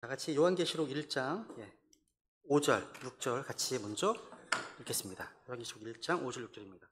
다 같이 요한계시록 1장 5절, 6절 같이 먼저 읽겠습니다. 요한계시록 1장 5절, 6절입니다.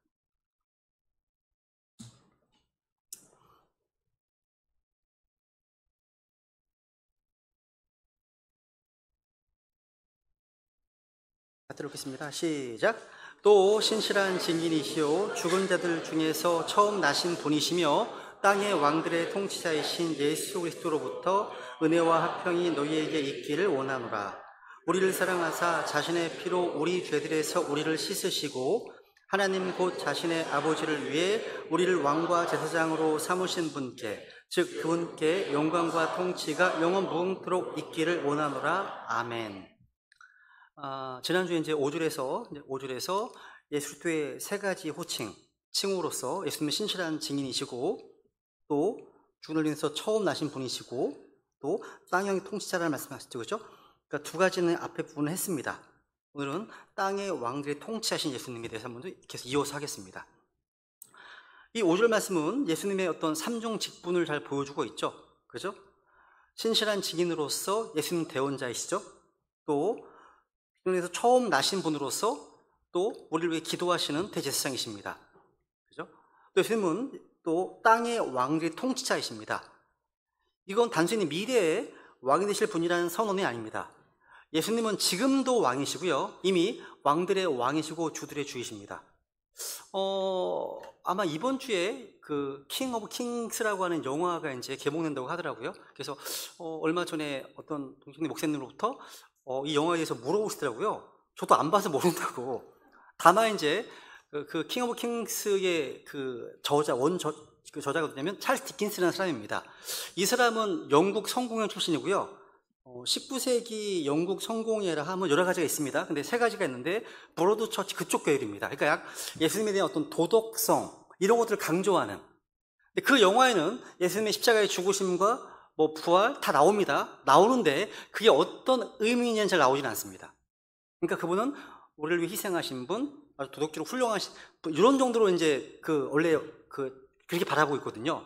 같이 읽겠습니다. 시작. 또 신실한 증인이시오 죽은 자들 중에서 처음 나신 분이시며 땅의 왕들의 통치자이신 예수 그리스도로부터 은혜와 화평이 너희에게 있기를 원하노라. 우리를 사랑하사 자신의 피로 우리 죄들에서 우리를 씻으시고 하나님 곧 자신의 아버지를 위해 우리를 왕과 제사장으로 삼으신 분께 즉 그분께 영광과 통치가 영원 무궁토록 있기를 원하노라. 아멘. 지난주에 이제 5절에서 예수 그리스도의 세 가지 칭호로서 예수님은 신실한 증인이시고 또 죽은 자에서 처음 나신 분이시고 또 땅의 통치자라는 말씀하셨죠, 그렇죠? 그러니까 두 가지는 앞에 부분을 했습니다. 오늘은 땅의 왕들의 통치하신 예수님에 대해서 한번 계속 이어서 하겠습니다. 이 5절 말씀은 예수님의 어떤 삼중 직분을 잘 보여주고 있죠, 그렇죠? 신실한 증인으로서 예수님 대원자이시죠. 또 그래서 처음 나신 분으로서 또 우리를 위해 기도하시는 대제사장이십니다. 그죠? 또 예수님은 또 땅의 왕들의 통치자이십니다. 이건 단순히 미래에 왕이 되실 분이라는 선언이 아닙니다. 예수님은 지금도 왕이시고요. 이미 왕들의 왕이시고 주들의 주이십니다. 아마 이번 주에 그 킹 오브 킹스라고 하는 영화가 이제 개봉된다고 하더라고요. 그래서 얼마 전에 어떤 동생님 목사님으로부터 이 영화에 대해서 물어보시더라고요. 저도 안 봐서 모른다고. 다만 이제 그 킹 오브 킹스의 그 저자가 누구냐면 찰스 디킨스라는 사람입니다. 이 사람은 영국 성공회 출신이고요. 19세기 영국 성공회라 하면 여러 가지가 있습니다. 근데 세 가지가 있는데 브로드 처치 그쪽 계열입니다. 그러니까 약 예수님에 대한 어떤 도덕성 이런 것들을 강조하는. 그 영화에는 예수님의 십자가의 죽으심과 부활 다 나옵니다. 나오는데 그게 어떤 의미인지는 잘 나오진 않습니다. 그러니까 그분은 우리를 위해 희생하신 분, 아주 도덕적으로 훌륭하신 이런 정도로 이제 원래 그렇게 바라보고 있거든요.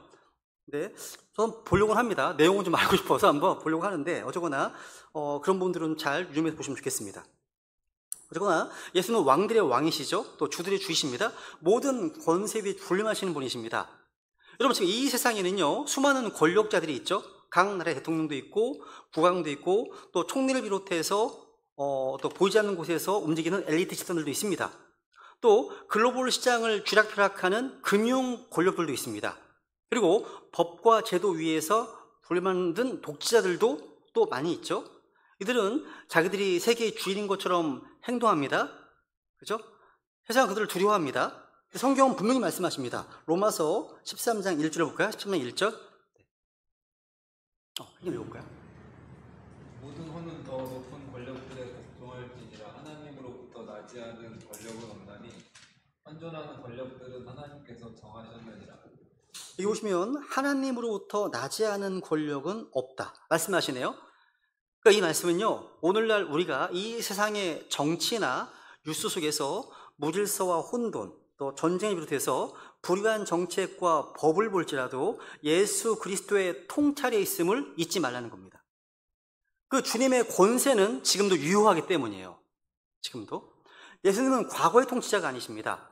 근데 저는 보려고 합니다. 내용은 좀 알고 싶어서 한번 보려고 하는데 어쩌거나 그런 분들은 잘 유념해서 보시면 좋겠습니다. 어쩌거나 예수는 왕들의 왕이시죠. 또 주들의 주이십니다. 모든 권세 위에 군림하시는 분이십니다. 여러분 지금 이 세상에는요 수많은 권력자들이 있죠. 각 나라의 대통령도 있고 국왕도 있고 또 총리를 비롯해서 또 보이지 않는 곳에서 움직이는 엘리트 집단들도 있습니다. 또 글로벌 시장을 쥐락펴락하는 금융 권력들도 있습니다. 그리고 법과 제도 위에서 불만든 독재자들도 또 많이 있죠. 이들은 자기들이 세계의 주인인 것처럼 행동합니다. 그렇죠? 세상은 그들을 두려워합니다. 성경은 분명히 말씀하십니다. 로마서 13장 1절을 볼까요? 13장 1절. 이거 읽어볼까요? 모든 혼은 더 높은 권력들에 복종할지니라. 하나님으로부터 나지 않은 권력은 없나니 현존하는 권력들은 하나님께서 정하셨느니라. 여기 보시면 하나님으로부터 나지 않은 권력은 없다 말씀하시네요. 그러니까 이 말씀은요 오늘날 우리가 이 세상의 정치나 뉴스 속에서 무질서와 혼돈 또 전쟁을 비롯해서 불의한 정책과 법을 볼지라도 예수 그리스도의 통찰에 있음을 잊지 말라는 겁니다. 그 주님의 권세는 지금도 유효하기 때문이에요. 지금도. 예수님은 과거의 통치자가 아니십니다.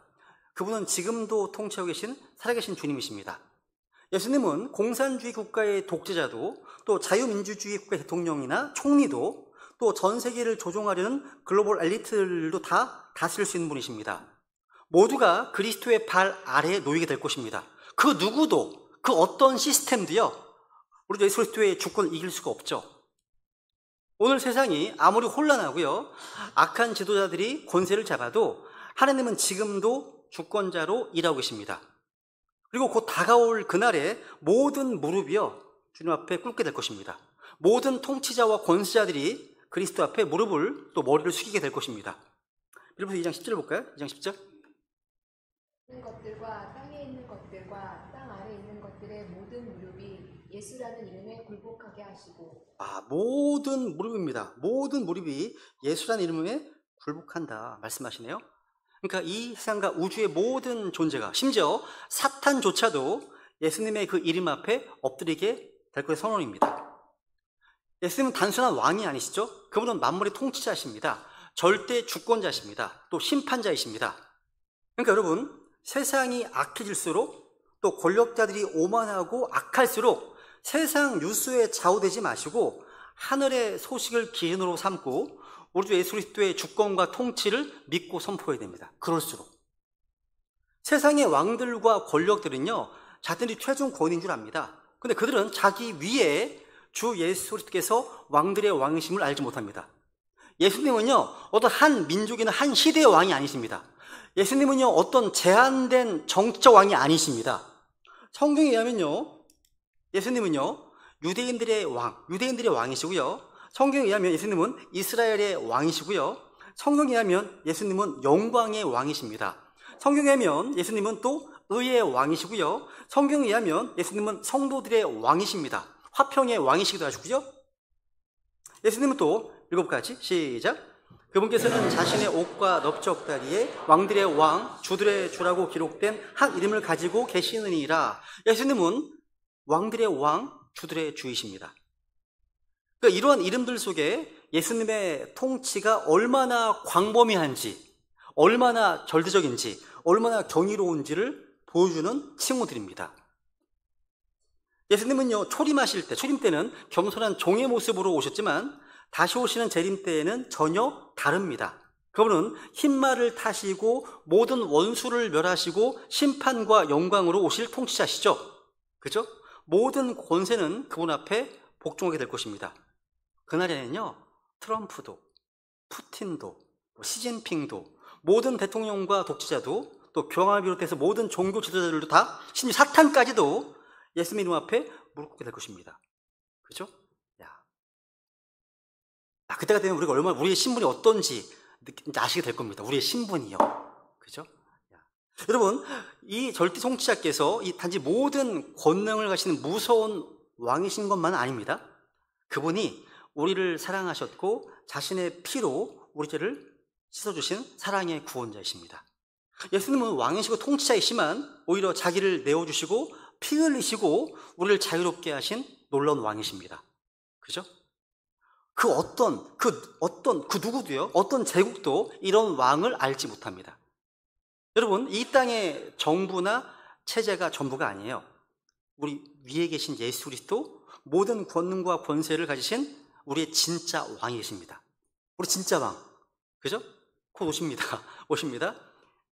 그분은 지금도 통치하고 계신 살아계신 주님이십니다. 예수님은 공산주의 국가의 독재자도 또 자유민주주의 국가의 대통령이나 총리도 또 전 세계를 조종하려는 글로벌 엘리트들도 다 다스릴 수 있는 분이십니다. 모두가 그리스도의 발 아래에 놓이게 될 것입니다. 그 누구도 그 어떤 시스템도요 우리 예수 그리스도의 주권을 이길 수가 없죠. 오늘 세상이 아무리 혼란하고요 악한 지도자들이 권세를 잡아도 하나님은 지금도 주권자로 일하고 계십니다. 그리고 곧 다가올 그날에 모든 무릎이요 주님 앞에 꿇게 될 것입니다. 모든 통치자와 권세자들이 그리스도 앞에 무릎을 또 머리를 숙이게 될 것입니다. 빌립보서 2장 10절을 볼까요? 2장 10절. 있는 것들과 땅에 있는 것들과 땅 아래 있는 것들의 모든 무릎이 예수라는 이름에 굴복하게 하시고. 모든 무릎입니다. 모든 무릎이 예수라는 이름에 굴복한다 말씀하시네요. 그러니까 이 세상과 우주의 모든 존재가 심지어 사탄조차도 예수님의 그 이름 앞에 엎드리게 될 것의 선언입니다. 예수님은 단순한 왕이 아니시죠? 그분은 만물의 통치자십니다. 절대 주권자십니다. 또 심판자이십니다. 그러니까 여러분, 세상이 악해질수록 또 권력자들이 오만하고 악할수록 세상 뉴스에 좌우되지 마시고 하늘의 소식을 기준으로 삼고 우리 주 예수 그리스도의 주권과 통치를 믿고 선포해야 됩니다. 그럴수록 세상의 왕들과 권력들은요, 자신들이 최종 권위인 줄 압니다. 근데 그들은 자기 위에 주 예수 그리스도께서 왕들의 왕이심을 알지 못합니다. 예수님은요, 어떤 한 민족이나 한 시대의 왕이 아니십니다. 예수님은요, 어떤 제한된 정치적 왕이 아니십니다. 성경에 의하면요, 예수님은요, 유대인들의 왕이시고요. 성경에 의하면 예수님은 이스라엘의 왕이시고요. 성경에 의하면 예수님은 영광의 왕이십니다. 성경에 의하면 예수님은 또 의의 왕이시고요. 성경에 의하면 예수님은 성도들의 왕이십니다. 화평의 왕이시기도 하시고요. 예수님은 또 7가지, 시작. 그분께서는 자신의 옷과 넓적다리에 왕들의 왕, 주들의 주라고 기록된 한 이름을 가지고 계시느니라. 예수님은 왕들의 왕, 주들의 주이십니다. 그러니까 이러한 이름들 속에 예수님의 통치가 얼마나 광범위한지, 얼마나 절대적인지, 얼마나 경이로운지를 보여주는 칭호들입니다. 예수님은요, 초림 때는 겸손한 종의 모습으로 오셨지만 다시 오시는 재림 때에는 전혀 다릅니다. 그분은 흰말을 타시고 모든 원수를 멸하시고 심판과 영광으로 오실 통치자시죠. 그죠? 모든 권세는 그분 앞에 복종하게 될 것입니다. 그날에는요, 트럼프도, 푸틴도, 시진핑도, 모든 대통령과 독재자도, 또 교황을 비롯해서 모든 종교 지도자들도 다, 심지어 사탄까지도 예수님 이름 앞에 무릎 꿇게 될 것입니다. 그죠? 그때가 되면 우리가 얼마나 우리의 신분이 어떤지 아시게 될 겁니다. 우리의 신분이요. 그죠? 여러분, 이 절대 통치자께서 이 단지 모든 권능을 가시는 무서운 왕이신 것만은 아닙니다. 그분이 우리를 사랑하셨고 자신의 피로 우리 죄를 씻어주신 사랑의 구원자이십니다. 예수님은 왕이시고 통치자이시만 오히려 자기를 내어주시고 피 흘리시고 우리를 자유롭게 하신 놀라운 왕이십니다. 그죠? 그 누구도요, 어떤 제국도 이런 왕을 알지 못합니다. 여러분, 이 땅의 정부나 체제가 전부가 아니에요. 우리 위에 계신 예수 그리스도, 모든 권능과 권세를 가지신 우리의 진짜 왕이 계십니다. 우리 진짜 왕. 그죠? 곧 오십니다.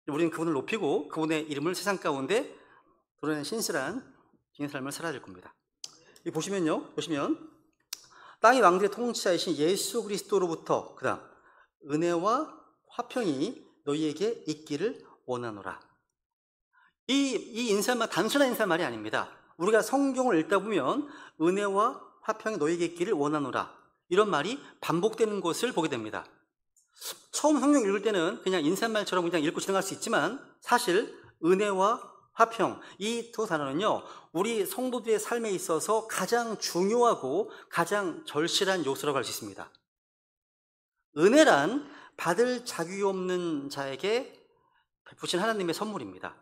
우리는 그분을 높이고 그분의 이름을 세상 가운데 드러내는 신실한 주의 삶을 살아야 될 겁니다. 여기 보시면 땅의 왕들의 통치자이신 예수 그리스도로부터 그다음 은혜와 화평이 너희에게 있기를 원하노라. 이 인사말 단순한 인사말이 아닙니다. 우리가 성경을 읽다 보면 은혜와 화평이 너희에게 있기를 원하노라, 이런 말이 반복되는 것을 보게 됩니다. 처음 성경 읽을 때는 그냥 인사말처럼 그냥 읽고 지나갈 수 있지만 사실 은혜와 화평, 이 두 단어는요, 우리 성도들의 삶에 있어서 가장 중요하고 가장 절실한 요소라고 할 수 있습니다. 은혜란 받을 자격이 없는 자에게 베푸신 하나님의 선물입니다.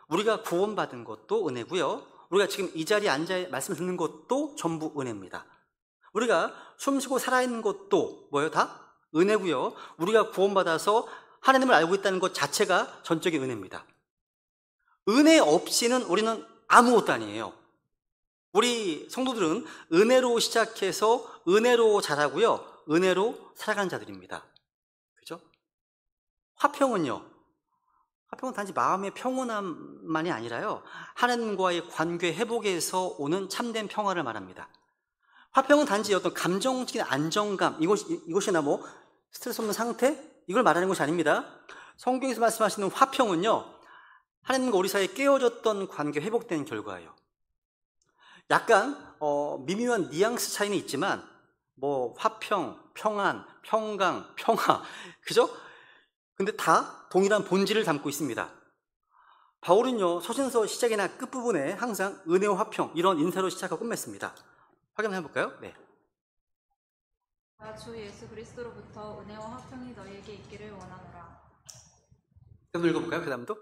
우리가 구원받은 것도 은혜고요, 우리가 지금 이 자리에 앉아 말씀 듣는 것도 전부 은혜입니다. 우리가 숨쉬고 살아있는 것도 뭐예요? 다 은혜고요, 우리가 구원받아서 하나님을 알고 있다는 것 자체가 전적인 은혜입니다. 은혜 없이는 우리는 아무것도 아니에요. 우리 성도들은 은혜로 시작해서 은혜로 자라고요, 은혜로 살아가는 자들입니다. 그죠? 화평은 단지 마음의 평온함만이 아니라요, 하나님과의 관계 회복에서 오는 참된 평화를 말합니다. 화평은 단지 어떤 감정적인 안정감, 이것이나 스트레스 없는 상태, 이걸 말하는 것이 아닙니다. 성경에서 말씀하시는 화평은요, 하나님과 우리 사이에 깨어졌던 관계 회복된 결과예요. 약간 미묘한 뉘앙스 차이는 있지만 화평, 평안, 평강, 평화, 그죠? 근데 다 동일한 본질을 담고 있습니다. 바울은요, 서신서 시작이나 끝부분에 항상 은혜와 화평, 이런 인사로 시작하고 끝맺습니다. 확인 한번 해볼까요? 네. 주 예수 그리스도로부터 은혜와 화평이 너희에게 있기를 원하노라. 한번 읽어볼까요? 그 다음도?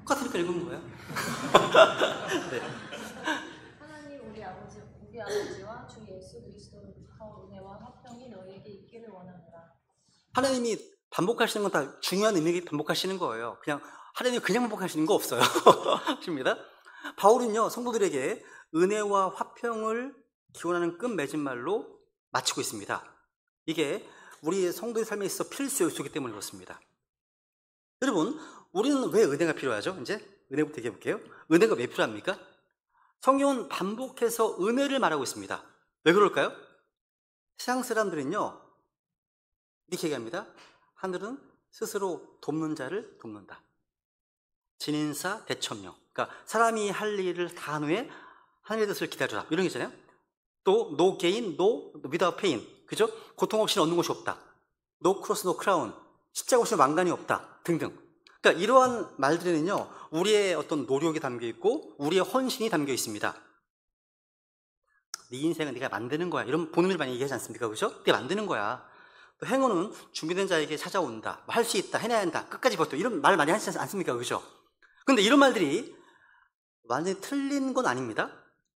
똑같으니까 읽은 거예요. 네. 하나님 우리 아버지와 주 예수 은혜와 화평이 너희에게 있기를 원하노라. 하나님이 반복하시는 건 다 중요한 의미에 반복하시는 거예요. 그냥 하나님이 그냥 반복하시는 거 없어요. 십니다. 바울은요, 성도들에게 은혜와 화평을 기원하는 끝맺은 말로 마치고 있습니다. 이게 우리 성도의 삶에 있어 필수 요소이기 때문에 그렇습니다. 여러분, 우리는 왜 은혜가 필요하죠? 이제 은혜부터 얘기해 볼게요. 은혜가 왜 필요합니까? 성경은 반복해서 은혜를 말하고 있습니다. 왜 그럴까요? 세상 사람들은요, 이렇게 얘기합니다. 하늘은 스스로 돕는 자를 돕는다. 진인사 대천명. 그러니까 사람이 할 일을 다 한 후에 하늘의 뜻을 기다려라. 이런 게 있잖아요. 또 no gain, no without pain. 그죠? 고통 없이는 얻는 것이 없다. No cross, no crown. 십자가 없이는 왕관이 없다. 등등. 그러니까 이러한 말들에는요, 우리의 어떤 노력이 담겨 있고 우리의 헌신이 담겨 있습니다. 네 인생은 네가 만드는 거야. 이런 본음을 많이 얘기하지 않습니까? 그죠? 네가 만드는 거야. 또 행운은 준비된 자에게 찾아온다. 할 수 있다. 해내야 한다. 끝까지 버텨. 이런 말 많이 하지 않습니까? 그죠? 근데 이런 말들이 완전히 틀린 건 아닙니다.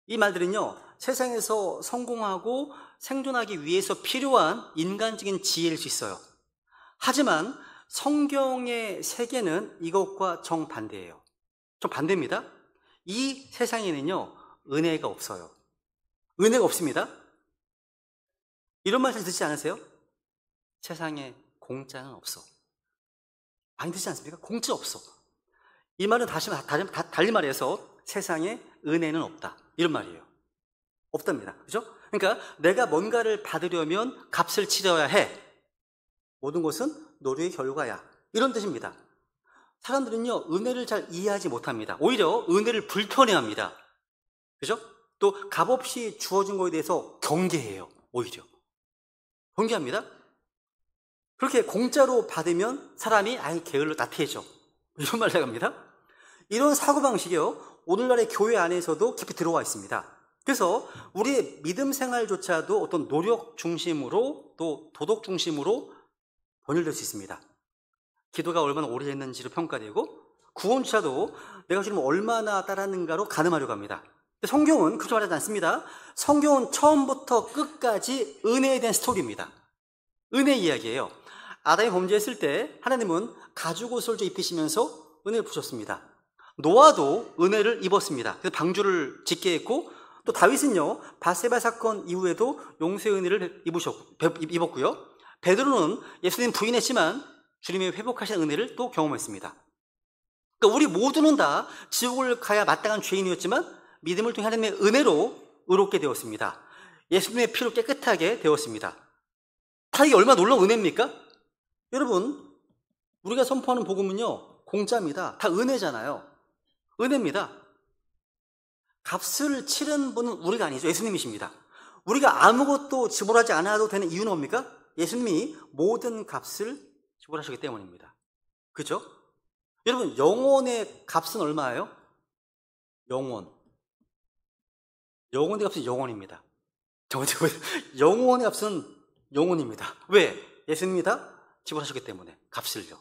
이 말들은요, 세상에서 성공하고 생존하기 위해서 필요한 인간적인 지혜일 수 있어요. 하지만 성경의 세계는 이것과 정반대예요. 정반대입니다. 이 세상에는요, 은혜가 없어요. 은혜가 없습니다. 이런 말 잘 듣지 않으세요? 세상에 공짜는 없어. 많이 듣지 않습니까? 공짜 없어. 이 말은 달리 말해서 세상에 은혜는 없다. 이런 말이에요. 없답니다. 그죠? 그러니까 내가 뭔가를 받으려면 값을 치러야 해. 모든 것은 노력의 결과야. 이런 뜻입니다. 사람들은요, 은혜를 잘 이해하지 못합니다. 오히려 은혜를 불편해합니다. 그죠? 또 값없이 주어진 것에 대해서 경계해요. 오히려 경계합니다. 그렇게 공짜로 받으면 사람이 아예 게을러 나태해져. 이런 말 나갑니다. 이런 사고방식이요, 오늘날의 교회 안에서도 깊이 들어와 있습니다. 그래서 우리의 믿음 생활조차도 어떤 노력 중심으로 또 도덕 중심으로 번일될 수 있습니다. 기도가 얼마나 오래 했는지로 평가되고 구원조차도 내가 지금 얼마나 따랐는가로 가늠하려고 합니다. 성경은 그렇게 말하지 않습니다. 성경은 처음부터 끝까지 은혜에 대한 스토리입니다. 은혜 이야기예요. 아담이 범죄했을 때 하나님은 가죽옷을 입히시면서 은혜를 부으셨습니다. 노아도 은혜를 입었습니다. 그래서 방주를 짓게 했고, 또 다윗은요, 바세바 사건 이후에도 용서의 은혜를 입었고요. 베드로는 예수님 부인했지만 주님의 회복하신 은혜를 또 경험했습니다. 그러니까 우리 모두는 다 지옥을 가야 마땅한 죄인이었지만 믿음을 통해 하나님의 은혜로 의롭게 되었습니다. 예수님의 피로 깨끗하게 되었습니다. 다 이게 얼마나 놀라운 은혜입니까? 여러분, 우리가 선포하는 복음은요, 공짜입니다. 다 은혜잖아요. 은혜입니다. 값을 치른 분은 우리가 아니죠. 예수님이십니다. 우리가 아무것도 지불하지 않아도 되는 이유는 뭡니까? 예수님이 모든 값을 지불하셨기 때문입니다. 그죠? 여러분, 영혼의 값은 얼마예요? 영혼의 값은 영혼입니다. 영혼의 값은 영혼입니다. 왜? 예수님이 다 지불하셨기 때문에 값을요.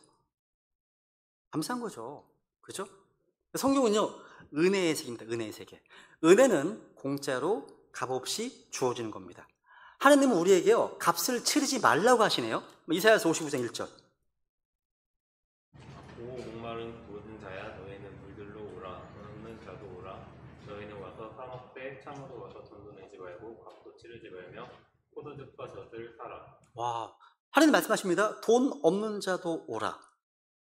감사한 거죠. 그죠? 성경은요, 은혜의 세계입니다. 은혜의 세계. 은혜는 공짜로 값없이 주어지는 겁니다. 하나님은 우리에게요, 값을 치르지 말라고 하시네요. 이사야서 59장 1절. 오 목마른 모든 자야, 너희는 물들로 오라. 없는 자도 오라. 너희는 와서 사먹되 참으로 와서 돈도 내지 말고 값도 치르지 말며 포도즙과 젖을 사라. 와, 하나님 말씀하십니다. 돈 없는 자도 오라.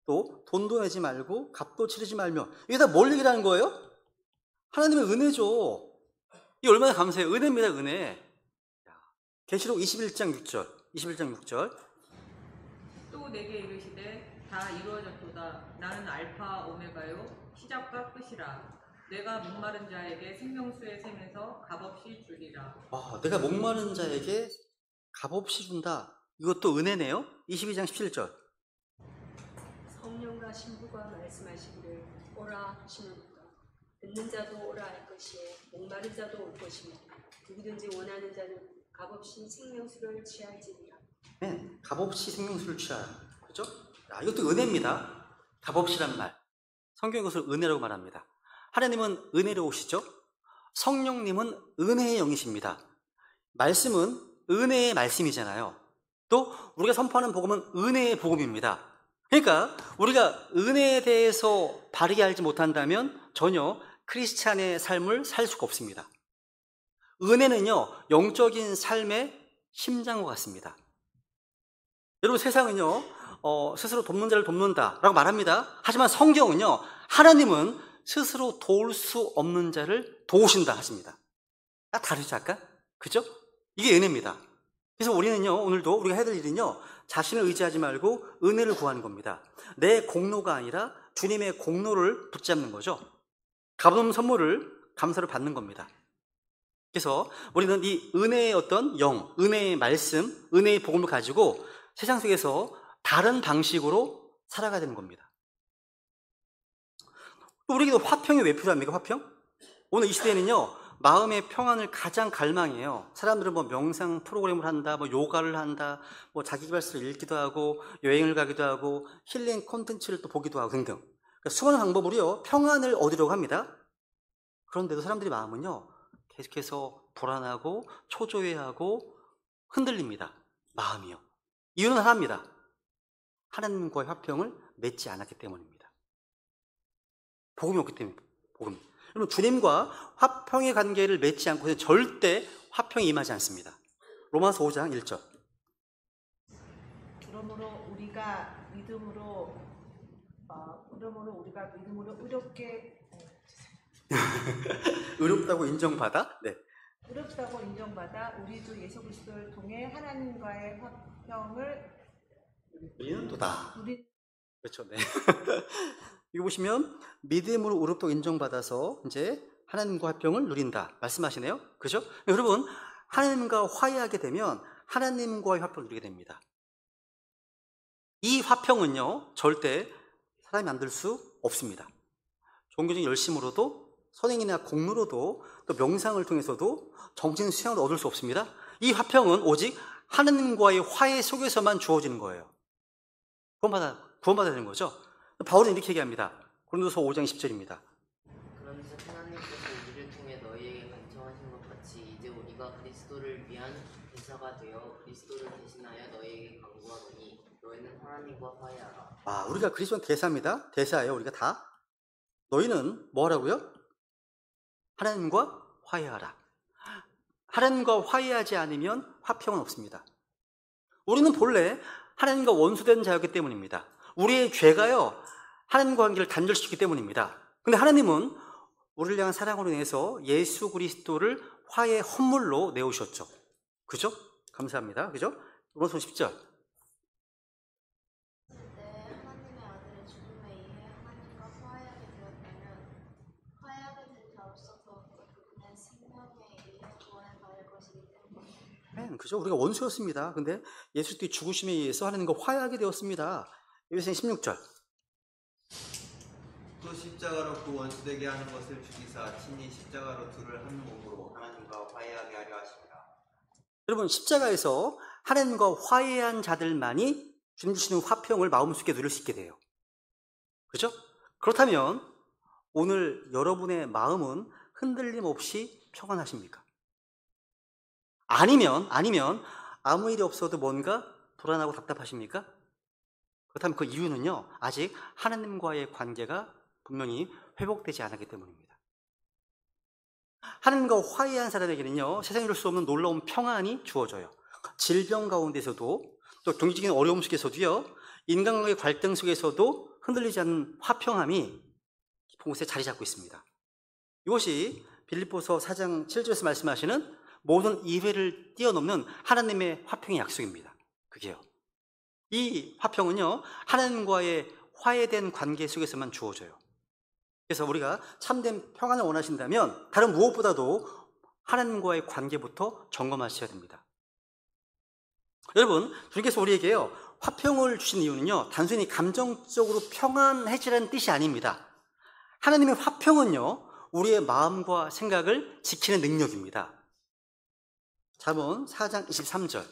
또 돈도 내지 말고 값도 치르지 말며. 이게 다 뭘 얘기하는 거예요? 하나님의 은혜죠. 이게 얼마나 감사해요. 은혜입니다. 은혜. 계시록 21장 6절. 또 내게 이르시되 다 이루어졌도다. 나는 알파 오메가요 시작과 끝이라. 내가 목마른 자에게 생명수의 샘에서 값없이 주리라. 내가 목마른 자에게 값없이 준다. 이것도 은혜네요. 22장 17절. 성령과 신부가 말씀하시기를 오라 하시는도다. 듣는 자도 오라 할 것이요 목마른 자도 올 것이며 누구든지 원하는 자는 값없이 생명수를 취할지니라. 네, 값없이 생명수를 취하라. 그죠? 이것도 은혜입니다. 값없이란 말. 성경이 그것을 은혜라고 말합니다. 하나님은 은혜로우시죠? 성령님은 은혜의 영이십니다. 말씀은 은혜의 말씀이잖아요. 또 우리가 선포하는 복음은 은혜의 복음입니다. 그러니까 우리가 은혜에 대해서 바르게 알지 못한다면 전혀 크리스찬의 삶을 살 수가 없습니다. 은혜는요, 영적인 삶의 심장과 같습니다. 여러분, 세상은요, 스스로 돕는 자를 돕는다라고 말합니다. 하지만 성경은요, 하나님은 스스로 도울 수 없는 자를 도우신다 하십니다. 다르죠, 아까? 그죠? 이게 은혜입니다. 그래서 우리는요, 오늘도 우리가 해야 될 일은요, 자신을 의지하지 말고 은혜를 구하는 겁니다. 내 공로가 아니라 주님의 공로를 붙잡는 거죠. 값없는 선물을 감사로 받는 겁니다. 그래서 우리는 이 은혜의 어떤 영, 은혜의 말씀, 은혜의 복음을 가지고 세상 속에서 다른 방식으로 살아가야 되는 겁니다. 또 우리에게도 화평이 왜 필요합니까? 화평? 오늘 이 시대에는요, 마음의 평안을 가장 갈망해요. 사람들은 뭐 명상 프로그램을 한다, 뭐 요가를 한다, 뭐 자기계발서를 읽기도 하고, 여행을 가기도 하고, 힐링 콘텐츠를 또 보기도 하고 등등. 그러니까 수많은 방법으로요, 평안을 얻으려고 합니다. 그런데도 사람들의 마음은요, 계속해서 불안하고 초조해하고 흔들립니다. 마음이요. 이유는 하나입니다. 하나님과의 화평을 맺지 않았기 때문입니다. 복음이 없기 때문입니다. 복음. 여러분, 주님과 화평의 관계를 맺지 않고는 절대 화평이 임하지 않습니다. 로마서 5장 1절. 그러므로 우리가 믿음으로 의롭게 의롭다고 인정받아? 네. 의롭다고 인정받아 우리 주 예수 그리스도를 통해 하나님과의 화평을 우리는 또다. 우리 그렇죠. 네. 이거 보시면 믿음으로 의롭다고 인정받아서 이제 하나님과 화평을 누린다 말씀하시네요. 그죠? 여러분, 하나님과 화해하게 되면 하나님과의 화평을 누리게 됩니다. 이 화평은요, 절대 사람이 만들 수 없습니다. 종교적인 열심으로도 선행이나 공로로도 또 명상을 통해서도 정신 수양을 얻을 수 없습니다. 이 화평은 오직 하나님과의 화해 속에서만 주어지는 거예요. 구원받아야 되는 거죠. 바울은 이렇게 얘기합니다. 고린도서 5장 10절입니다. 그런즉 하나님께서 우리를 통해 너희에게 간청하신 것 같이 이제 우리가 그리스도를 위한 대사가 되어 그리스도를 대신하여 너희에게 간구하노니 너희는 하나님과 화해하라. 우리가 그리스도는 대사입니다. 대사예요. 우리가 다. 너희는 뭐 하라고요? 하나님과 화해하라. 하나님과 화해하지 않으면 화평은 없습니다. 우리는 본래 하나님과 원수된 자였기 때문입니다. 우리의 죄가요, 하나님과 관계를 단절시키기 때문입니다. 근데 하나님은 우리를 향한 사랑으로 인해서 예수 그리스도를 화해의 헌물로 내오셨죠. 그죠? 감사합니다. 그죠? 로마서 10절. 하나님의 아들의 죽음에 의해 하나님과 화해하게 되었다면 화해하게 된 자로서 더욱더 그분의 생명에 의해 구원을 받을 것이기 때문에. 그죠? 우리가 원수였습니다. 근데 예수 그리스도의 죽으심에 의해서 하나님과 화해하게 되었습니다. 에베소서 16절. 또 십자가로 그 원수되게 하는 것을 죽이사 친히 십자가로 둘을 한 몸으로 하나님과 화해하게 하려 하십니다. 여러분, 십자가에서 하나님과 화해한 자들만이 주님 주시는 화평을 마음속에 누릴 수 있게 돼요. 그죠? 그렇다면 오늘 여러분의 마음은 흔들림 없이 평안하십니까? 아니면 아무 일이 없어도 뭔가 불안하고 답답하십니까? 그렇다면 그 이유는요, 아직 하나님과의 관계가 분명히 회복되지 않았기 때문입니다. 하나님과 화해한 사람에게는요, 세상에 이룰 수 없는 놀라운 평안이 주어져요. 질병 가운데서도, 또 경제적인 어려움 속에서도요, 인간관계의 갈등 속에서도 흔들리지 않는 화평함이 깊은 곳에 자리 잡고 있습니다. 이것이 빌립보서 4장 7절에서 말씀하시는 모든 이해를 뛰어넘는 하나님의 화평의 약속입니다. 그게요. 이 화평은요, 하나님과의 화해된 관계 속에서만 주어져요. 그래서 우리가 참된 평안을 원하신다면 다른 무엇보다도 하나님과의 관계부터 점검하셔야 됩니다. 여러분, 주님께서 우리에게요, 화평을 주신 이유는요, 단순히 감정적으로 평안해지라는 뜻이 아닙니다. 하나님의 화평은요, 우리의 마음과 생각을 지키는 능력입니다. 잠언 4장 23절.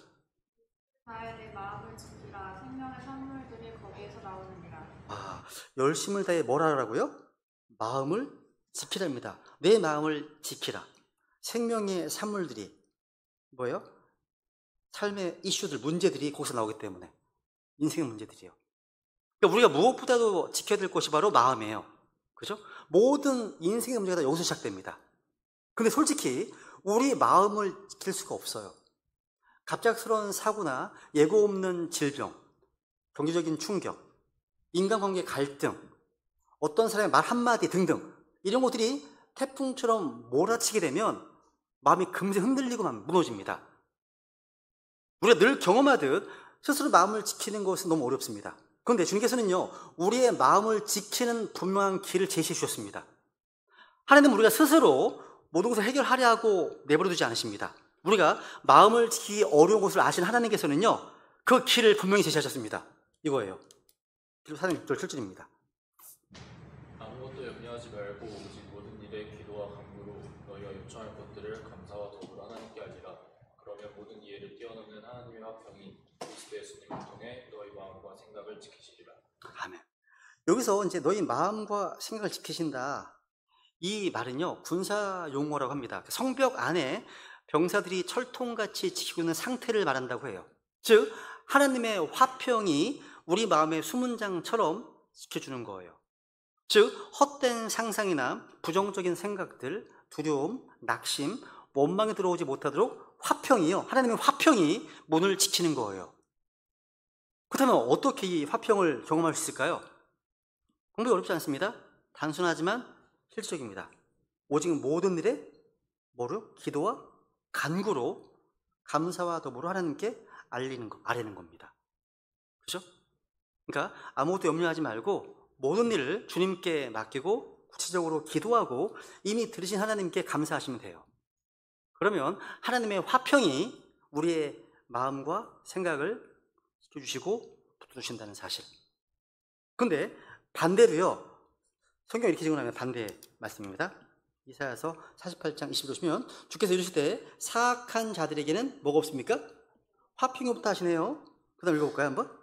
다해 내 마음을 지키라. 생명의 산물들이 거기에서 나오느니라. 열심을 다해 뭘 하라고요? 마음을 지키랍니다. 내 마음을 지키라. 생명의 산물들이 뭐예요? 삶의 이슈들, 문제들이 거기서 나오기 때문에. 인생의 문제들이요. 그러니까 우리가 무엇보다도 지켜야 될 것이 바로 마음이에요. 그죠? 모든 인생의 문제가 다 여기서 시작됩니다. 근데 솔직히 우리 마음을 지킬 수가 없어요. 갑작스러운 사고나 예고 없는 질병, 경제적인 충격, 인간관계 갈등, 어떤 사람의 말 한마디 등등 이런 것들이 태풍처럼 몰아치게 되면 마음이 금세 흔들리고만 무너집니다. 우리가 늘 경험하듯 스스로 마음을 지키는 것은 너무 어렵습니다. 그런데 주님께서는요, 우리의 마음을 지키는 분명한 길을 제시해 주셨습니다. 하나님은 우리가 스스로 모든 것을 해결하려고 내버려두지 않으십니다. 우리가 마음을 지키기 어려운 것을 아시는 하나님께서는요, 그 길을 분명히 제시하셨습니다. 이거예요. 사도행 6절 7절입니다. 아무것도 염려하지 말고 오직 모든 일에 기도와 간구로 너희가 요청할 것들을 감사와 도구로 하나님께 알리라. 그러면 모든 이해를 뛰어넘는 하나님의 화평이 그리스도 예수님을 통해 너희 마음과 생각을 지키시리라. 아멘. 여기서 이제 너희 마음과 생각을 지키신다. 이 말은요, 군사 용어라고 합니다. 성벽 안에 병사들이 철통같이 지키고 있는 상태를 말한다고 해요. 즉, 하나님의 화평이 우리 마음의 수문장처럼 지켜주는 거예요. 즉, 헛된 상상이나 부정적인 생각들, 두려움, 낙심, 원망이 들어오지 못하도록 화평이요, 하나님의 화평이 문을 지키는 거예요. 그렇다면 어떻게 이 화평을 경험할 수 있을까요? 공부가 어렵지 않습니다. 단순하지만 실질적입니다. 오직 모든 일에 뭐로? 기도와 간구로 감사와 더불어 하나님께 아뢰는 겁니다. 그렇죠? 그러니까 아무것도 염려하지 말고 모든 일을 주님께 맡기고 구체적으로 기도하고 이미 들으신 하나님께 감사하시면 돼요. 그러면 하나님의 화평이 우리의 마음과 생각을 지켜주시고 붙여주신다는 사실. 근데 반대로요, 성경이 이렇게 증언하면 반대 말씀입니다. 이사야서 48장 20절 보시면 주께서 이르시되 사악한 자들에게는 뭐가 없습니까? 화평이 없다 하시네요. 그 다음 읽어볼까요 한번?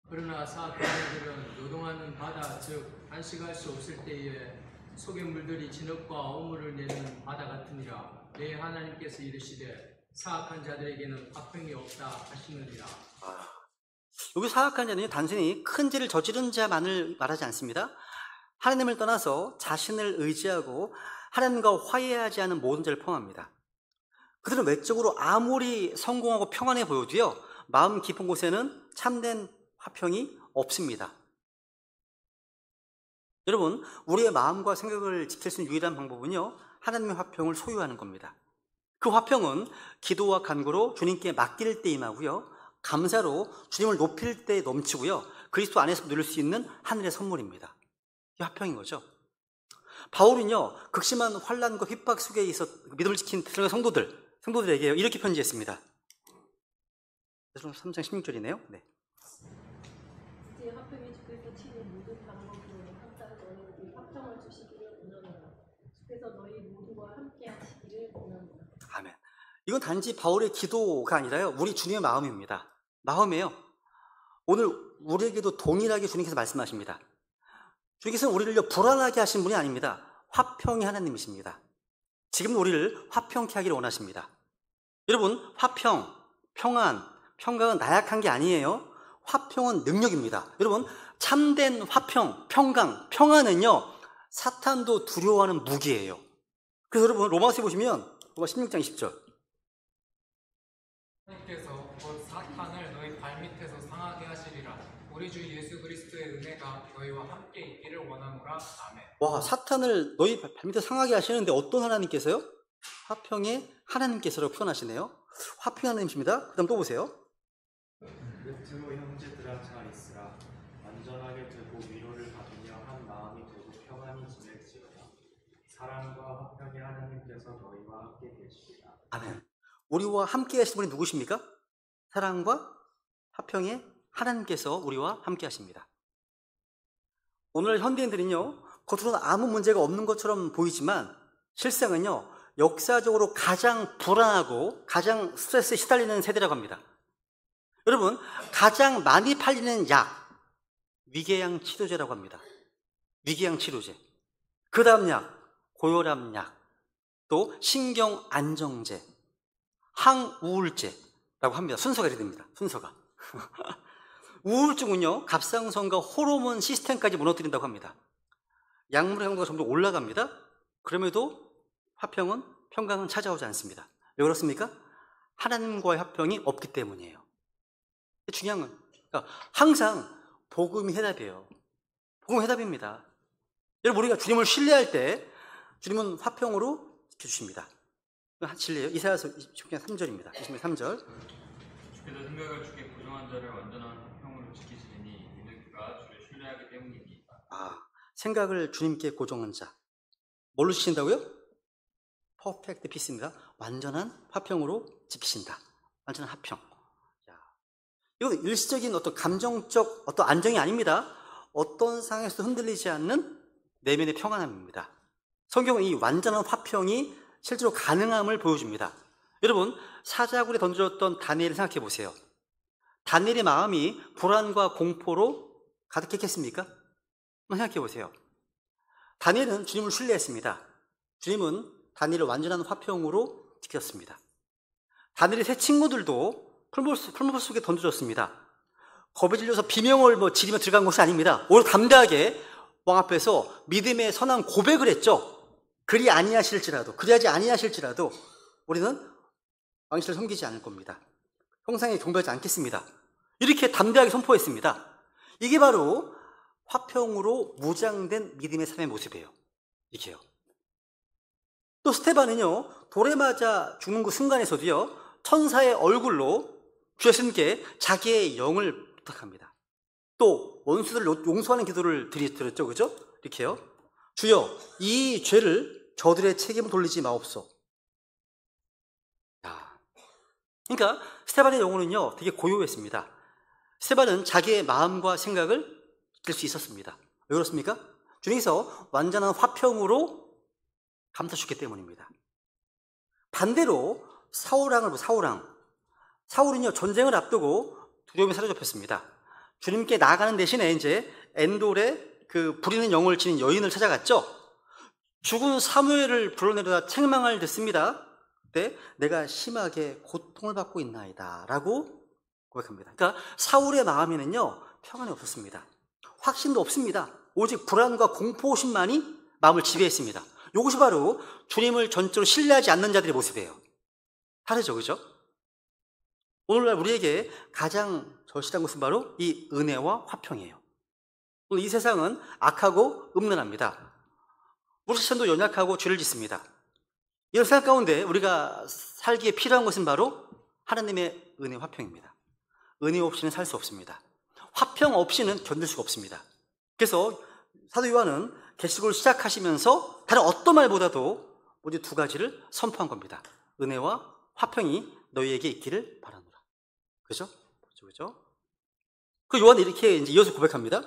그러나 사악한 자들은 노동하는 바다 즉 안식할 수 없을 때에 속의 물들이 진흙과 오물을 내는 바다 같으니라. 내 하나님께서 이르시되 사악한 자들에게는 화평이 없다 하시느니라. 여기 사악한 자는 단순히 큰 죄를 저지른 자만을 말하지 않습니다. 하나님을 떠나서 자신을 의지하고 하나님과 화해하지 않은 모든 자를 포함합니다. 그들은 외적으로 아무리 성공하고 평안해 보여도요, 마음 깊은 곳에는 참된 화평이 없습니다. 여러분, 우리의 마음과 생각을 지킬 수 있는 유일한 방법은요, 하나님의 화평을 소유하는 겁니다. 그 화평은 기도와 간구로 주님께 맡길 때 임하고요, 감사로 주님을 높일 때 넘치고요, 그리스도 안에서 누릴 수 있는 하늘의 선물입니다. 이 화평인 거죠. 바울은요, 극심한 환난과 핍박 속에 있어 믿음을 지킨 테살로니가 성도들에게 이렇게 편지했습니다. 테살로니가 3장 16절이네요. 네. 이제 화평이 주께서 치는 모든 방법으로 항상 너희에게 화평을 주시기를 원하노라. 주께서 너희 모두와 함께 하시기를 원하노라. 아멘. 이건 단지 바울의 기도가 아니라요, 우리 주님의 마음입니다. 마음이에요. 오늘 우리에게도 동일하게 주님께서 말씀하십니다. 주님께서는 우리를 불안하게 하신 분이 아닙니다. 화평이 하나님이십니다. 지금 우리를 화평케 하기를 원하십니다. 여러분, 화평, 평안, 평강은 나약한 게 아니에요. 화평은 능력입니다. 여러분, 참된 화평, 평강, 평안은요, 사탄도 두려워하는 무기예요. 그래서 여러분, 로마서에 보시면 로마 16장 20절. 하나님께서 곧 사탄을 너희 발밑에서 상하게 하시리라. 우리 주 예수 그리스도의 은혜가 너희와 함께 있기를 원하노라. 아멘. 와, 사탄을 너희 발밑에 상하게 하시는데 어떤 하나님께서요? 화평의 하나님께서라고 표현하시네요. 화평의 하나님이십니다. 그 다음 또 보세요. 끝으로 형제들아 잘 있으라. 완전하게 되고 위로를 받으며 한 마음이 되고 평안히 지낼지어다. 사랑과 화평의 하나님께서 너희와 함께 계시리라. 아멘. 우리와 함께 하시는 분이 누구십니까? 사랑과 화평의 하나님께서 우리와 함께 하십니다. 오늘 현대인들은요, 겉으로는 아무 문제가 없는 것처럼 보이지만 실상은요, 역사적으로 가장 불안하고 가장 스트레스에 시달리는 세대라고 합니다. 여러분, 가장 많이 팔리는 약, 위궤양 치료제라고 합니다. 위궤양 치료제. 그 다음 약, 고혈압 약, 또 신경 안정제, 항우울제, 합니다. 순서가 이렇게 됩니다. 순서가. 우울증은요, 갑상선과 호르몬 시스템까지 무너뜨린다고 합니다. 약물의 강도가 점점 올라갑니다. 그럼에도 화평은, 평강은 찾아오지 않습니다. 왜 그렇습니까? 하나님과의 화평이 없기 때문이에요. 중요한 건, 그러니까 항상 복음이 해답이에요. 복음이 해답입니다. 여러분, 우리가 주님을 신뢰할 때 주님은 화평으로 지켜주십니다. 진리예요. 이사야서 20장 3절입니다. 23절. 주께서 생각을 주께 고정한 자를 완전한 화평으로 지키시리니 이는 그가 주를 신뢰하기 때문입니다. 생각을 주님께 고정한 자. 뭘로 지킨다고요? 퍼펙트 피스입니다. 완전한 화평으로 지키신다. 완전한 화평. 이건 일시적인 어떤 감정적 어떤 안정이 아닙니다. 어떤 상황에서도 흔들리지 않는 내면의 평안함입니다. 성경은 이 완전한 화평이 실제로 가능함을 보여줍니다. 여러분, 사자굴에 던져졌던 다니엘을 생각해 보세요. 다니엘의 마음이 불안과 공포로 가득했겠습니까? 한번 생각해 보세요. 다니엘은 주님을 신뢰했습니다. 주님은 다니엘을 완전한 화평으로 지켰습니다. 다니엘의 세 친구들도 풀무불 속에 던져졌습니다. 겁에 질려서 비명을 지르며 들어간 것이 아닙니다. 오히려 담대하게 왕 앞에서 믿음의 선한 고백을 했죠. 그리하지 아니하실지라도 우리는 왕실을 섬기지 않을 겁니다. 형상에 경배하지 않겠습니다. 이렇게 담대하게 선포했습니다. 이게 바로 화평으로 무장된 믿음의 삶의 모습이에요. 이게요. 또 스테반은요, 돌에 맞아 죽는 그 순간에서도요, 천사의 얼굴로 주 예수님께 자기의 영을 부탁합니다. 또 원수들을 용서하는 기도를 드렸죠, 그죠? 이렇게요. 주여, 이 죄를 저들의 책임을 돌리지 마옵소. 그러니까 스테반의 영혼은요, 되게 고요했습니다. 스테반은 자기의 마음과 생각을 들 수 있었습니다. 왜 그렇습니까? 주님께서 완전한 화평으로 감싸주셨기 때문입니다. 반대로 사울은요, 전쟁을 앞두고 두려움에 사로잡혔습니다. 주님께 나아가는 대신에 이제 엔돌에 그 부리는 영을 지닌 여인을 찾아갔죠. 죽은 사무엘을 불러내려다 책망을 듣습니다. 그때 내가 심하게 고통을 받고 있나이다 라고 고백합니다. 그러니까 사울의 마음에는요, 평안이 없었습니다. 확신도 없습니다. 오직 불안과 공포심만이 마음을 지배했습니다. 이것이 바로 주님을 전적으로 신뢰하지 않는 자들의 모습이에요. 다르죠, 그죠? 오늘날 우리에게 가장 절실한 것은 바로 이 은혜와 화평이에요. 오늘 이 세상은 악하고 음란합니다. 우리 자신도 연약하고 죄를 짓습니다. 이런 생각 가운데 우리가 살기에 필요한 것은 바로 하나님의 은혜, 화평입니다. 은혜 없이는 살 수 없습니다. 화평 없이는 견딜 수가 없습니다. 그래서 사도 요한은 계시록을 시작하시면서 다른 어떤 말보다도 오직 두 가지를 선포한 겁니다. 은혜와 화평이 너희에게 있기를 바라노라. 그죠? 그죠? 그 요한이 이렇게 이제 이어서 고백합니다.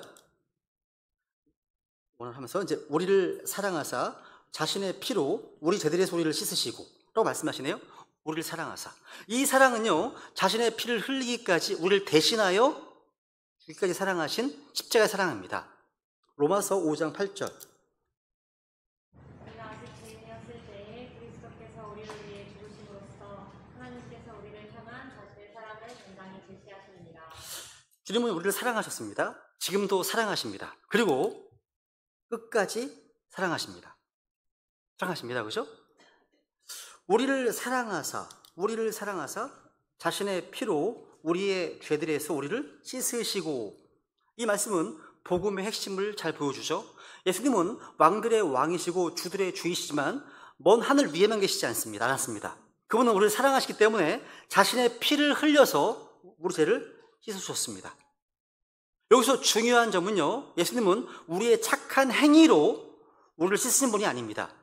오늘 하면서 이제 우리를 사랑하사 자신의 피로 우리 죄들의 소리를 씻으시고 라고 말씀하시네요. 우리를 사랑하사. 이 사랑은요, 자신의 피를 흘리기까지 우리를 대신하여 주기까지 사랑하신 십자가의 사랑입니다. 로마서 5장 8절. 우리가 아직 죄인이었을 때에 그리스도께서 우리를 위해 죽으심으로써 하나님께서 우리를 향한 자신의 사랑을 당당히 제시하시느니라. 주님은 우리를 사랑하셨습니다. 지금도 사랑하십니다. 그리고 끝까지 사랑하십니다. 사랑하십니다. 그죠? 우리를 사랑하사 자신의 피로 우리의 죄들에서 우리를 씻으시고, 이 말씀은 복음의 핵심을 잘 보여주죠. 예수님은 왕들의 왕이시고 주들의 주이시지만 먼 하늘 위에만 계시지 않았습니다. 그분은 우리를 사랑하시기 때문에 자신의 피를 흘려서 우리 죄를 씻어주셨습니다. 여기서 중요한 점은요, 예수님은 우리의 착한 행위로 우리를 씻으신 분이 아닙니다.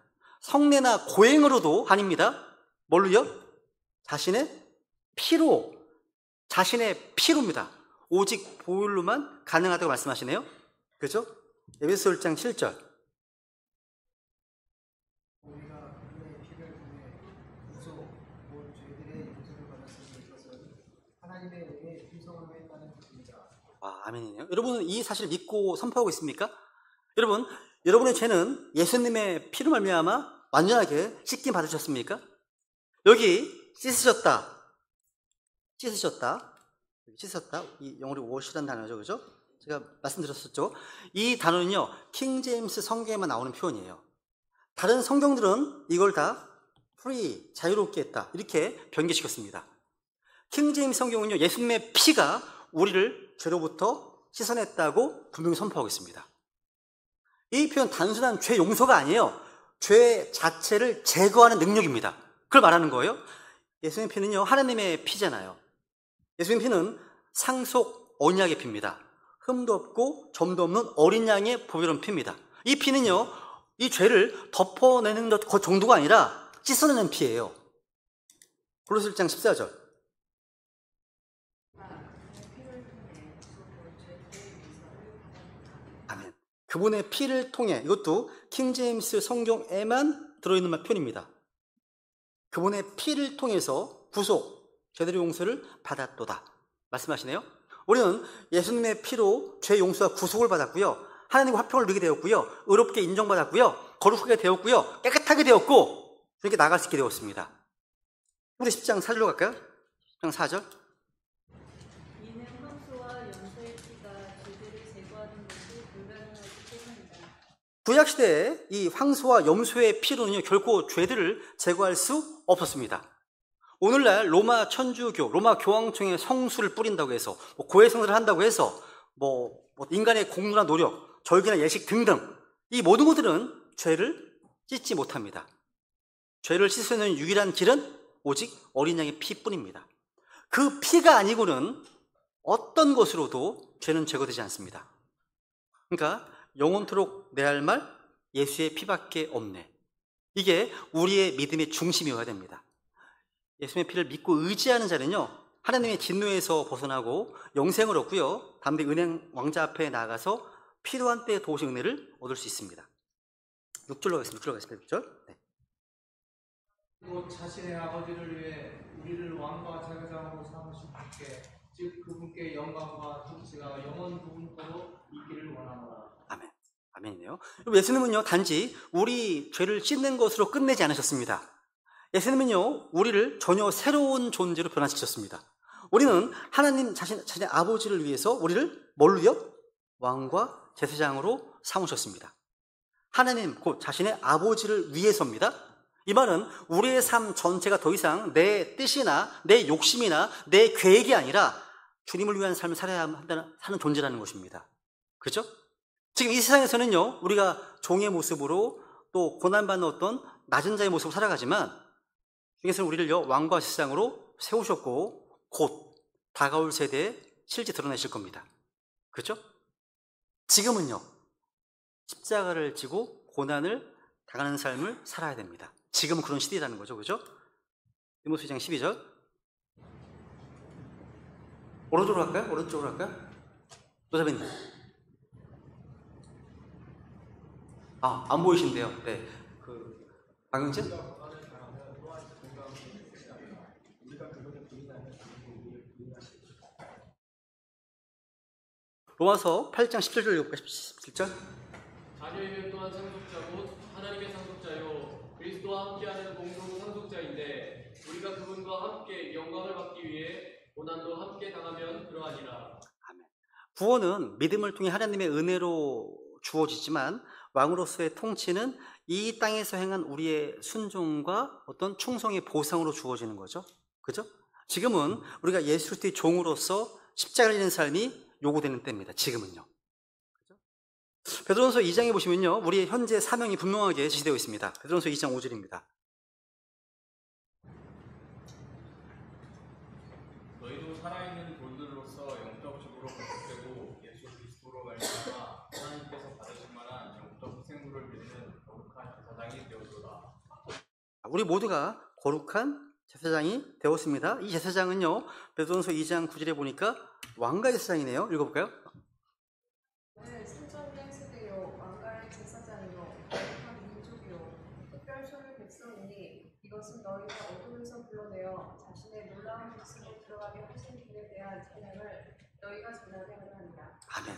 성례나 고행으로도 아닙니다. 뭘로요? 자신의 피로입니다. 오직 보혈로만 가능하다고 말씀하시네요. 그렇죠? 에베소 1장 7절. 우리가 그의 피를 통해 구속, 곧 죄들의 용서를 받았으니 이것은 하나님의 은혜의 풍성함에 따른 것입니다. 아멘이네요. 여러분은 이 사실을 믿고 선포하고 있습니까? 여러분의 죄는 예수님의 피로 말미암아 완전하게 씻김 받으셨습니까? 여기 씻으셨다. 찢으셨다. 찢었다. 이 영어로 wash라는 단어죠. 그죠? 제가 말씀드렸었죠. 이 단어는요, 킹제임스 성경에만 나오는 표현이에요. 다른 성경들은 이걸 다 free, 자유롭게 했다. 이렇게 변개시켰습니다. 킹제임스 성경은요, 예수님의 피가 우리를 죄로부터 씻어냈다고 분명히 선포하고 있습니다. 이 표현 단순한 죄 용서가 아니에요. 죄 자체를 제거하는 능력입니다. 그걸 말하는 거예요. 예수님의 피는요, 하나님의 피잖아요. 예수님의 피는 상속 언약의 피입니다. 흠도 없고 점도 없는 어린 양의 보배로운 피입니다. 이 피는요, 이 죄를 덮어내는 것 정도가 아니라 씻어내는 피예요. 골로새 1장 14절. 아멘. 그분의 피를 통해, 이것도 킹제임스 성경에만 들어있는 표현입니다. 그분의 피를 통해서 구속, 죄들의 용서를 받았도다 말씀하시네요. 우리는 예수님의 피로 죄 용서와 구속을 받았고요, 하나님과 화평을 누리게 되었고요, 의롭게 인정받았고요, 거룩하게 되었고요, 깨끗하게 되었고, 이렇게 나갈 수 있게 되었습니다. 우리 10장 4절로 갈까요? 10장 4절. 이는 황소와 염소의 피가 죄들을 제거하는 것이 불가능하기 때문이다. 구약시대에 이 황소와 염소의 피로는요, 결코 죄들을 제거할 수 없었습니다. 오늘날 로마 천주교, 로마 교황청에 성수를 뿌린다고 해서, 고해성사를 한다고 해서, 인간의 공로나 노력, 절기나 예식 등등, 이 모든 것들은 죄를 씻지 못합니다. 죄를 씻어내는 유일한 길은 오직 어린 양의 피뿐입니다. 그 피가 아니고는 어떤 것으로도 죄는 제거되지 않습니다. 그러니까 영원토록 내 할 말 예수의 피밖에 없네. 이게 우리의 믿음의 중심이어야 됩니다. 예수님의 피를 믿고 의지하는 자는요, 하나님의 진노에서 벗어나고 영생을 얻고요, 담대 은행 왕자 앞에 나가서 필요한 때에 도우신 은혜를 얻을 수 있습니다. 6절로 가겠습니다. 6절. 네. 또 자신의 아버지를 위해 우리를 왕과 제사장으로 삼으신 분께, 즉 그분께 영광과 통치가 영원 부분토록 있기를 원하노라. 아멘. 아멘이네요. 예수님은요, 단지 우리 죄를 씻는 것으로 끝내지 않으셨습니다. 예수님은요, 우리를 전혀 새로운 존재로 변화시켰습니다. 우리는 하나님 자신의 아버지를 위해서 우리를 뭘로요? 왕과 제사장으로 삼으셨습니다. 하나님, 곧 자신의 아버지를 위해서입니다. 이 말은 우리의 삶 전체가 더 이상 내 뜻이나 내 욕심이나 내 계획이 아니라 주님을 위한 삶을 살아야 하는 존재라는 것입니다. 그렇죠? 지금 이 세상에서는요, 우리가 종의 모습으로 또 고난받는 어떤 낮은 자의 모습으로 살아가지만, 주님께서는 우리를요, 왕과 제사장으로 세우셨고 곧 다가올 세대에 실제 드러내실 겁니다. 그렇죠? 지금은요, 십자가를 지고 고난을 당하는 삶을 살아야 됩니다. 지금은 그런 시대라는 거죠. 그죠? 디모스 2장 12절. 오른쪽으로 갈까요? 오른쪽으로 갈까요? 노자배님. 안 보이신데요. 네. 박영진? 로마서 8장 17절 읽어볼까요? 17절. 자녀이면 또한 상속자고 하나님의 상속자요 그리스도와 함께하는 공동 상속자인데, 우리가 그분과 함께 영광을 받기 위해 고난도 함께 당하면 그러하니라. 아멘. 구원은 믿음을 통해 하나님의 은혜로 주어지지만, 왕으로서의 통치는 이 땅에서 행한 우리의 순종과 어떤 충성의 보상으로 주어지는 거죠. 그죠? 지금은 우리가 예수 그리스도의 종으로서 십자가를 지는 삶이 요구되는 때입니다. 지금은요. 그죠? 베드로전서 2장에 보시면요, 우리의 현재 사명이 분명하게 제시되어 있습니다. 베드로전서 2장 5절입니다. 너희도 살아있는 돌들로서 영적으로 거듭되고 예수 그리스도로 말미암아 하나님께서 받으실 만한 영적 생물을 드리는 거룩한 제사장이 되었도다. 우리 모두가 거룩한 제사장이 되었습니다. 이 제사장은요, 베드로전서 2장 9절에 보니까 왕가의 제사장이네요. 읽어볼까요? 네, 선정된 세대요, 왕가의 제사장이요, 거룩한 민족이요, 특별 소유 백성이니 이것은 너희가 어둠에서 불러내어 자신의 놀라운 백성에 들어가게 하신 분에 대한 찬양을 너희가 전하게 하려 합니다. 아멘.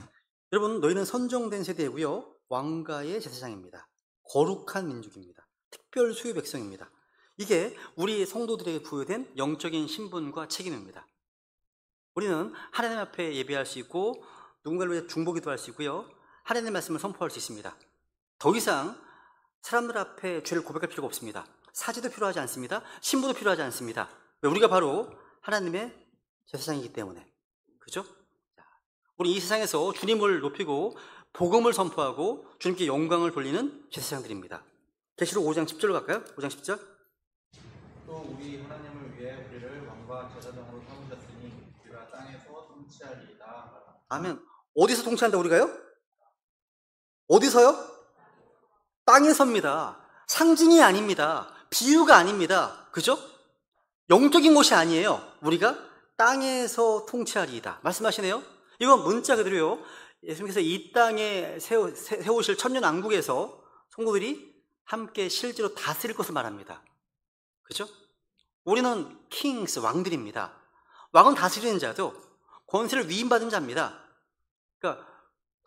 여러분, 너희는 선정된 세대이고요, 왕가의 제사장입니다. 거룩한 민족입니다. 특별 소유 백성입니다. 이게 우리 성도들에게 부여된 영적인 신분과 책임입니다. 우리는 하나님 앞에 예배할 수 있고 누군가를 위해 중보기도 할 수 있고요. 하나님의 말씀을 선포할 수 있습니다. 더 이상 사람들 앞에 죄를 고백할 필요가 없습니다. 사지도 필요하지 않습니다. 신부도 필요하지 않습니다. 왜? 우리가 바로 하나님의 제사장이기 때문에. 그죠? 우리 이 세상에서 주님을 높이고 복음을 선포하고 주님께 영광을 돌리는 제사장들입니다. 계시록 5장 10절로 갈까요? 5장 10절. 또 우리 하나님을 위해 우리를 왕과 제사장으로 삼으셨으니 우리가 땅에서 통치하리이다. 아멘. 어디서 통치한다 우리가요? 어디서요? 땅에서입니다. 상징이 아닙니다. 비유가 아닙니다. 그죠? 영적인 것이 아니에요. 우리가 땅에서 통치하리이다 말씀하시네요. 이건 문자 그대로요. 예수님께서 이 땅에 세우실 천년왕국에서 성도들이 함께 실제로 다스릴 것을 말합니다. 그죠? 우리는 킹스, 왕들입니다. 왕은 다스리는 자도 권세를 위임받은 자입니다. 그러니까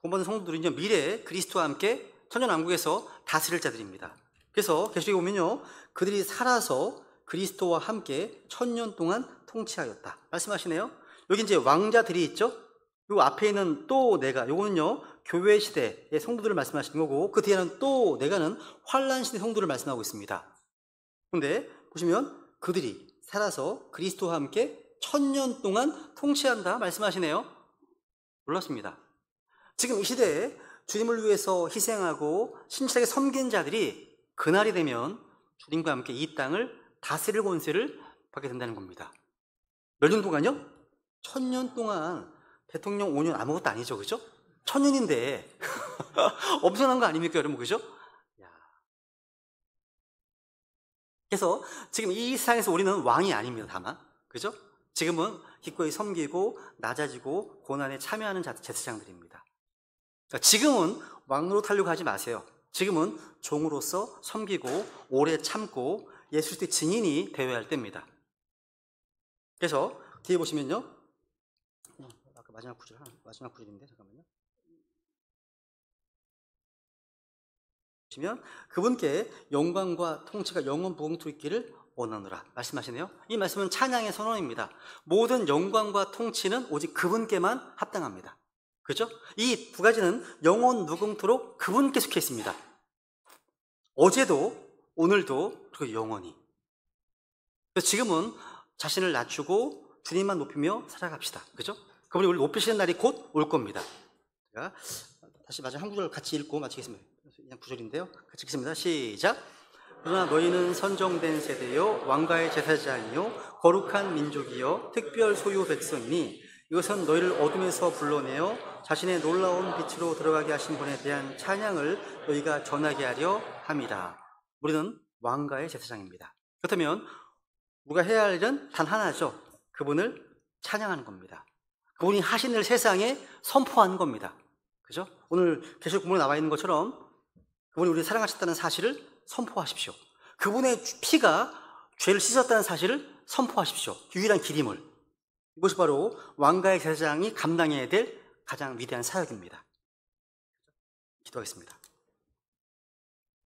본받은 성도들은요, 미래에 그리스도와 함께 천년왕국에서 다스릴 자들입니다. 그래서 계시록에 보면요, 그들이 살아서 그리스도와 함께 1000년 동안 통치하였다 말씀하시네요. 여기 이제 왕자들이 있죠. 요 앞에 있는 또 내가, 요거는요 교회 시대의 성도들을 말씀하시는 거고, 그 뒤에는 또 내가는 환란 시대 성도를 말씀하고 있습니다. 그런데 보시면 그들이 살아서 그리스도와 함께 1000년 동안 통치한다 말씀하시네요. 놀랍습니다. 지금 이 시대에 주님을 위해서 희생하고 신실하게 섬긴 자들이 그날이 되면 주님과 함께 이 땅을 다스릴 권세를 받게 된다는 겁니다. 몇 년 동안요? 1000년 동안. 대통령 5년 아무것도 아니죠, 그죠? 1000년인데 엄청난 거 아닙니까, 여러분, 그죠? 그래서 지금 이 세상에서 우리는 왕이 아닙니다, 다만, 그죠? 지금은 기꺼이 섬기고 낮아지고 고난에 참여하는 제사장들입니다. 그러니까 지금은 왕으로 타려고 하지 마세요. 지금은 종으로서 섬기고 오래 참고 예수 그리스도의 증인이 되어야 할 때입니다. 그래서 뒤에 보시면요, 아까 마지막 구절인데 잠깐만요. 보시면 그분께 영광과 통치가 영원 무궁토록 있기를 원하노라 말씀하시네요. 이 말씀은 찬양의 선언입니다. 모든 영광과 통치는 오직 그분께만 합당합니다. 그렇죠? 이 두 가지는 영원 무궁토록 그분께 속해 있습니다. 어제도 오늘도 그리고 영원히. 그래서 지금은 자신을 낮추고 주님만 높이며 살아갑시다. 그죠? 그분이 우리를 높이시는 날이 곧 올 겁니다. 제가 다시 마지막 한 구절 같이 읽고 마치겠습니다. 그냥 구절인데요. 같이 읽습니다. 시작. 그러나 너희는 선정된 세대요 왕가의 제사장이요 거룩한 민족이요 특별 소유 백성이니 이것은 너희를 어둠에서 불러내어 자신의 놀라운 빛으로 들어가게 하신 분에 대한 찬양을 너희가 전하게 하려 함이라. 우리는 왕가의 제사장입니다. 그렇다면 우리가 해야 할 일은 단 하나죠. 그분을 찬양하는 겁니다. 그분이 하신 일 세상에 선포하는 겁니다. 그죠? 오늘 계시록 본문에 나와 있는 것처럼 그분이 우리를 사랑하셨다는 사실을 선포하십시오. 그분의 피가 죄를 씻었다는 사실을 선포하십시오. 유일한 길임을. 이것이 바로 왕가의 제사장이 감당해야 될 가장 위대한 사역입니다. 기도하겠습니다.